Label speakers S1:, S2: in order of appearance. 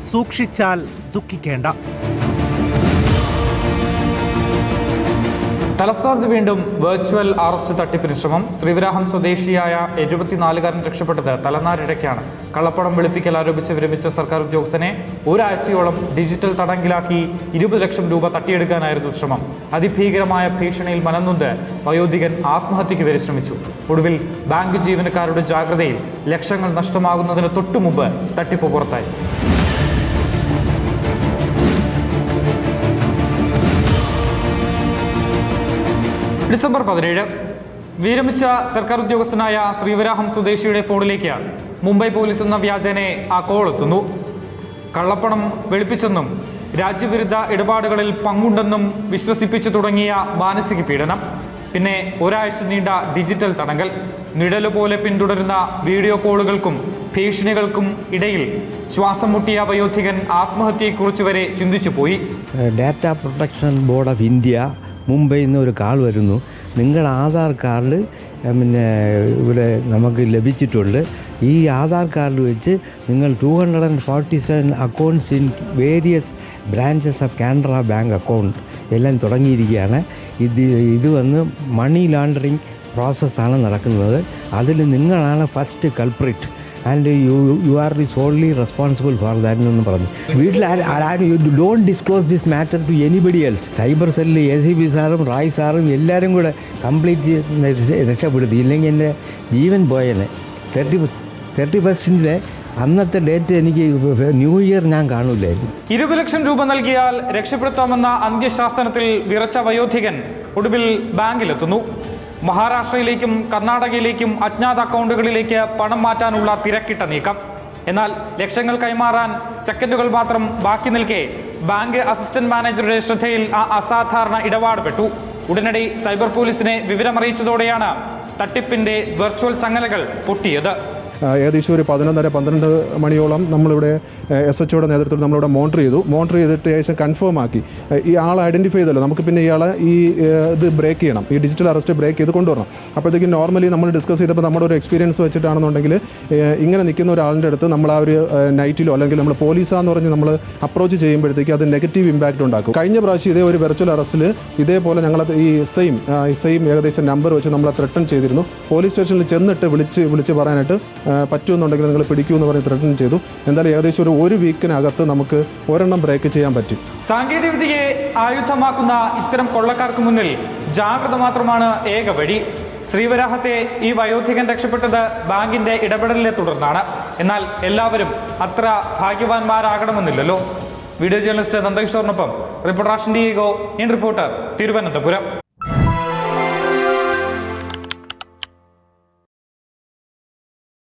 S1: സൂക്ഷിച്ചാൽ ദുഃഖിക്കേണ്ട.
S2: തലസ്ഥാനത്ത് വീണ്ടും വെർച്വൽ അറസ്റ്റ് തട്ടിപ്പിന് ശ്രമം. ശ്രീവരാഹം സ്വദേശിയായ 74-കാരൻ രക്ഷപ്പെട്ടത് തലനാരിഴയ്ക്കാണ്. കള്ളപ്പണം വെളുപ്പിക്കൽ ആരോപിച്ച് വിരമിച്ച സർക്കാർ ഉദ്യോഗസ്ഥനെ ഒരാഴ്ചയോളം ഡിജിറ്റൽ തടങ്കിലാക്കി 20 ലക്ഷം രൂപ തട്ടിയെടുക്കാനായിരുന്നു ശ്രമം. അതിഭീകരമായ ഭീഷണിയിൽ മനംനൊന്ത് വയോധികൻ ആത്മഹത്യയ്ക്ക് വരെ ശ്രമിച്ചു. ഒടുവിൽ ബാങ്ക് ജീവനക്കാരുടെ ജാഗ്രതയിൽ ലക്ഷങ്ങൾ നഷ്ടമാകുന്നതിന് തൊട്ടുമുമ്പ് തട്ടിപ്പ് പുറത്തായി. ഡിസംബർ 17 വിരമിച്ച സർക്കാർ ഉദ്യോഗസ്ഥനായ ശ്രീവരാഹം സ്വദേശിയുടെ ഫോണിലേക്ക് മുംബൈ പോലീസ് എന്ന വ്യാജേന ആ കോൾ എത്തുന്നു. കള്ളപ്പണം വെളുപ്പിച്ചെന്നും രാജ്യവിരുദ്ധ ഇടപാടുകളിൽ പങ്കുണ്ടെന്നും വിശ്വസിപ്പിച്ചു തുടങ്ങിയ മാനസിക പീഡനം, പിന്നെ ഒരാഴ്ച നീണ്ട ഡിജിറ്റൽ തടങ്കൽ, നിഴലുപോലെ പിന്തുടരുന്ന വീഡിയോ കോളുകൾക്കും ഭീഷണികൾക്കും ഇടയിൽ ശ്വാസം മുട്ടിയ വയോധികൻ ആത്മഹത്യയെക്കുറിച്ച് വരെ ചിന്തിച്ചു പോയി.
S3: Data protection board of India മുംബൈയിൽ നിന്ന് ഒരു കാൾ വരുന്നു. നിങ്ങളുടെ ആധാർ കാർഡ് ഇവിടെ നമുക്ക് ലഭിച്ചിട്ടുണ്ട്. ഈ ആധാർ കാർഡ് വെച്ച് നിങ്ങൾ 247 accounts in various branches of Canara bank account എല്ലാം തുടങ്ങിയിരിക്കുകയാണ്. ഇത് വന്ന് മണി ലാണ്ടറിങ് പ്രോസസ്സാണ് നടക്കുന്നത്. അതിൽ നിങ്ങളാണ് first culprit and you are solely responsible for that എന്ന് പറഞ്ഞു. വീട്ടിൽ you don't disclose this matter to anybody else. Cyber സെല്ലിൽ ACP സാറും റായ് സാറും എല്ലാവരും കൂടെ കംപ്ലീറ്റ് രക്ഷപ്പെടുത്തി. ഇല്ലെങ്കിൽ എൻ്റെ ജീവൻ പോയേനെ. 31 അന്നത്തെ ഡേറ്റ് എനിക്ക് ന്യൂ ഇയർ ഞാൻ കാണൂലായിരുന്നു.
S2: 20 ലക്ഷം രൂപ നൽകിയാൽ രക്ഷപ്പെടുത്താമെന്ന അന്ത്യശാസനത്തിൽ വിറച്ച വയോധികൻ ഒടുവിൽ ബാങ്കിലെത്തുന്നു. മഹാരാഷ്ട്രയിലേക്കും കർണാടകയിലേക്കും അജ്ഞാത അക്കൗണ്ടുകളിലേക്ക് പണം മാറ്റാനുള്ള തിരക്കിട്ട നീക്കം. എന്നാൽ ലക്ഷങ്ങൾ കൈമാറാൻ സെക്കൻഡുകൾ മാത്രം ബാക്കി നിൽക്കെ ബാങ്ക് അസിസ്റ്റന്റ് മാനേജറുടെ ശ്രദ്ധയിൽ ആ അസാധാരണ ഇടപാട് പെട്ടു. ഉടനടി സൈബർ പോലീസിനെ വിവരമറിയിച്ചതോടെയാണ് തട്ടിപ്പിന്റെ വെർച്വൽ ചങ്ങലകൾ പൊട്ടിയത്.
S4: ഏകദേശം ഒരു 11:30-12 മണിയോളം നമ്മളിവിടെ SHOയുടെ നേതൃത്വത്തിൽ നമ്മളിവിടെ മോണിറ്റർ ചെയ്തിട്ട് ഏകദേശം കൺഫേം ആക്കി. ഈ ആളെ ഐഡൻറ്റിഫൈ ചെയ്തല്ലോ, നമുക്ക് പിന്നെ ഇയാളെ ഇത് ബ്രേക്ക് ചെയ്യണം, ഈ ഡിജിറ്റൽ അറസ്റ്റ് ബ്രേക്ക് ചെയ്ത് കൊണ്ടുവരണം. അപ്പോഴത്തേക്കും നോർമലി നമ്മൾ ഡിസ്കസ് ചെയ്തപ്പോൾ നമ്മുടെ ഒരു എക്സ്പീരിയൻസ് വെച്ചിട്ടാണെന്നുണ്ടെങ്കിൽ ഇങ്ങനെ നിൽക്കുന്ന ഒരാളിൻ്റെ അടുത്ത് നമ്മൾ ആ ഒരു നൈറ്റിലോ അല്ലെങ്കിൽ നമ്മൾ പോലീസാന്ന് പറഞ്ഞ് നമ്മൾ അപ്രോച്ച് ചെയ്യുമ്പോഴത്തേക്ക് അത് നെഗറ്റീവ് ഇമ്പാക്റ്റ് ഉണ്ടാക്കും. കഴിഞ്ഞ പ്രാവശ്യം ഇതേ ഒരു വെർച്വൽ അറസ്റ്റിൽ ഇതേപോലെ ഞങ്ങൾ ഈ സെയിം ഏകദേശം നമ്പർ വെച്ച് നമ്മളെ ത്രെട്ടൺ ചെയ്തിരുന്നു. പോലീസ് സ്റ്റേഷനിൽ ചെന്നിട്ട് വിളിച്ച് പറയാനായിട്ട് പറ്റുമെന്നുണ്ടെങ്കിൽ നിങ്ങൾ പിടിക്കുമെന്ന് പറഞ്ഞ് ത്രെട്ടൺ ചെയ്തു. എന്തായാലും ഏകദേശം ഒരു വീക്കിനകത്ത് നമുക്ക് ഒരെണ്ണം ബ്രേക്ക് ചെയ്യാൻ പറ്റും.
S2: സാങ്കേതികവിദ്യയെ ആയുധമാക്കുന്ന ഇത്തരം കൊള്ളക്കാർക്ക് മുന്നിൽ ജാഗ്രത മാത്രമാണ് ഏക വഴി. ശ്രീവരാഹത്തെ ഈ വയോധികൻ രക്ഷപ്പെട്ടത് ബാങ്കിന്റെ ഇടപെടലിനെ തുടർന്നാണ്. എന്നാൽ എല്ലാവരും അത്ര ഭാഗ്യവാന്മാരാകണമെന്നില്ലല്ലോ. വീഡിയോ ജേർണലിസ്റ്റ് നന്ദകിഷോറിനൊപ്പം reporter Ashin Diego, in reporter, Thiruvananthapuram.